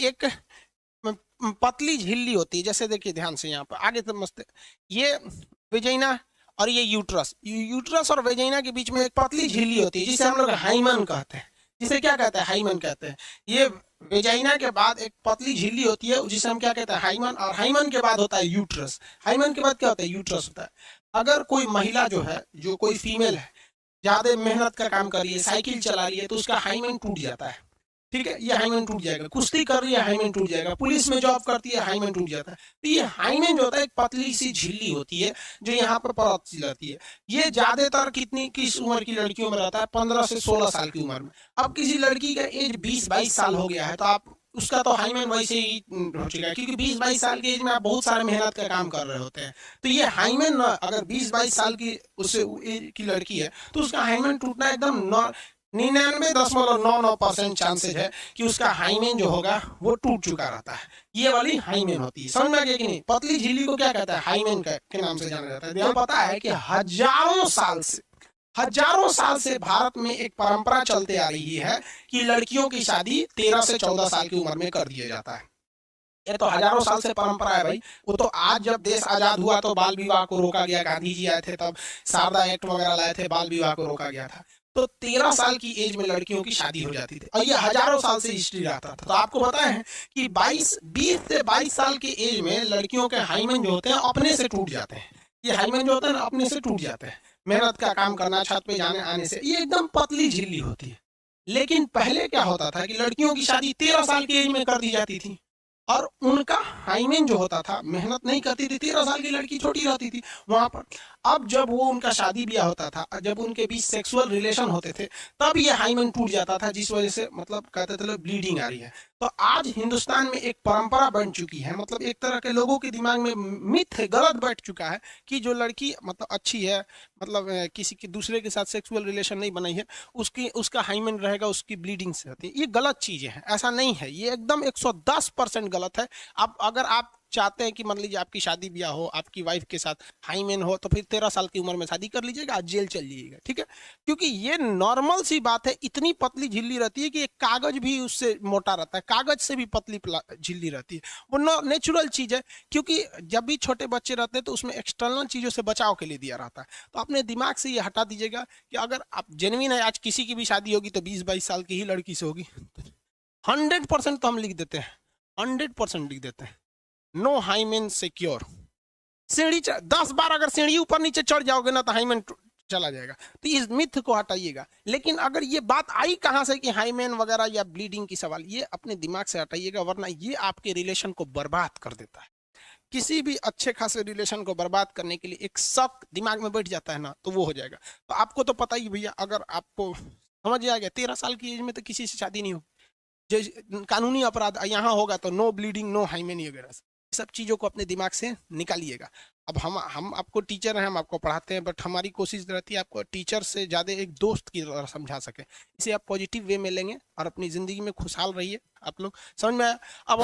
एक पतली झिल्ली होती है, जैसे देखिए ध्यान से यहाँ पर आगे तक मस्त, ये वेजाइना और ये यूट्रस, यूट्रस और वेजाइना के बीच में एक पतली झिल्ली होती है जिसे हम लोग हाइमन कहते हैं। जिसे क्या कहते हैं? हाइमन कहते हैं। ये वेजाइना के बाद एक पतली झिल्ली होती है जिसे हम क्या कहते हैं? हाइमन। और हाइमन के बाद होता है यूट्रस। हाइमन के बाद क्या होता है? यूट्रस होता है। अगर कोई महिला जो है, जो कोई फीमेल है, ज्यादा मेहनत का काम कर रही है, साइकिल चला रही है, तो उसका हाइमन टूट जाता है। ठीक है, ये हाइमन टूट जाएगा। कुश्ती कर रही है, हाइमन टूट जाएगा। पुलिस में जॉब करती है, हाइमन टूट जाता है। तो ये हाइमन जो होता है एक पतली सी झिल्ली होती है जो यहाँ पर परत जाती है। ये ज्यादातर किस उम्र की लड़कियों में रहता है? 15 से 16 साल की उम्र में। अब किसी लड़की का एज 20-22 साल हो गया है तो आप उसका तो हाइमन वैसे ही हो चुका है, क्योंकि 20-22 साल की एज में आप बहुत सारे मेहनत का काम कर रहे होते हैं। तो ये हाइमन अगर 20-22 साल की उससे एज की लड़की है तो उसका हाइमन टूटना एकदम 99.99% चांसेज है कि उसका हाइमेन जो होगा वो टूट चुका रहता है। ये वाली हाइमेन होती है। समझ में आ गया कि नहीं? पतली झिल्ली को क्या कहता है? हाइमेन के नाम से जाना जाता है। यह पता है कि हजारों साल से भारत में एक परंपरा चलते आ रही है कि लड़कियों की शादी 13 से 14 साल की उम्र में कर दिया जाता है। ये तो हजारों साल से परंपरा है भाई। वो तो आज जब देश आजाद हुआ तो बाल विवाह को रोका गया, गांधी जी आए थे तब शारदा एक्ट वगैरह लाए थे, बाल विवाह को रोका गया था। तो 13 साल की एज में लड़कियों की शादी हो जाती थी और ये हजारों साल से हिस्ट्री रहता था। तो आपको पता है कि 20 से 22 साल की एज में लड़कियों के हाइमन जो होते हैं अपने से टूट जाते हैं। ये हाइमन जो होता है ना अपने से टूट जाते हैं, मेहनत का काम करना, छत पे जाने आने से। ये एकदम पतली झिल्ली होती है। लेकिन पहले क्या होता था कि लड़कियों की शादी 13 साल की एज में कर दी जाती थी और उनका हाइमेन जो होता था, मेहनत नहीं करती थी, 13 साल की लड़की छोटी रहती थी वहां पर। अब जब वो उनका शादी ब्याह होता था, जब उनके बीच सेक्सुअल रिलेशन होते थे, तब ये हाइमेन टूट जाता था, जिस वजह से मतलब कहते थे ब्लीडिंग आ रही है। तो आज हिंदुस्तान में एक परंपरा बन चुकी है, मतलब एक तरह के लोगों के दिमाग में मिथ है, गलत बैठ चुका है कि जो लड़की मतलब अच्छी है, मतलब किसी के दूसरे के साथ सेक्सुअल रिलेशन नहीं बनाई है, उसका हाइमेन रहेगा, उसकी ब्लीडिंग से होती है। ये गलत चीजें हैं, ऐसा नहीं है। ये एकदम 110% गलत है। अब अगर आप चाहते हैं कि मान लीजिए आपकी शादी ब्याह हो, आपकी वाइफ के साथ हाइमेन हो, तो फिर 13 साल की उम्र में शादी कर लीजिएगा, आज जेल चल जाइएगा। ठीक है, क्योंकि ये नॉर्मल सी बात है। इतनी पतली झिल्ली रहती है कि एक कागज भी उससे मोटा रहता है, कागज से भी पतली झिल्ली रहती है। वो नेचुरल चीज है, क्योंकि जब भी छोटे बच्चे रहते हैं तो उसमें एक्सटर्नल चीजों से बचाव के लिए दिया रहता है। तो अपने दिमाग से ये हटा दीजिएगा कि अगर आप जेन्युइन है, आज किसी की भी शादी होगी तो 20-22 साल की ही लड़की से होगी। 100% तो हम लिख देते हैं, 100% लिख देते हैं, नो हाइमेन सिक्योर। सीढ़ी 10 बार अगर सीढ़ी ऊपर नीचे चढ़ जाओगे ना तो हाइमेन चला जाएगा। तो इस मिथ को हटाइएगा। लेकिन अगर ये बात आई कहां से कि हाइमेन वगैरह या ब्लीडिंग की सवाल, ये अपने दिमाग से हटाइएगा, वरना ये आपके रिलेशन को बर्बाद कर देता है। किसी भी अच्छे खासे रिलेशन को बर्बाद करने के लिए एक शक दिमाग में बैठ जाता है ना, तो वो हो जाएगा। तो आपको तो पता ही भैया, अगर आपको समझ आ गया 13 साल की एज में तो किसी से शादी नहीं हो, जो कानूनी अपराध यहाँ होगा तो नो ब्लीडिंग, नो हाइमेन वगैरह, सब चीज़ों को अपने दिमाग से निकालिएगा। अब हम आपको टीचर हैं, हम आपको पढ़ाते हैं, बट हमारी कोशिश रहती है आपको टीचर से ज़्यादा एक दोस्त की तरह समझा सके। इसे आप पॉजिटिव वे में लेंगे और अपनी ज़िंदगी में खुशहाल रहिए। आप लोग समझ में आया? अब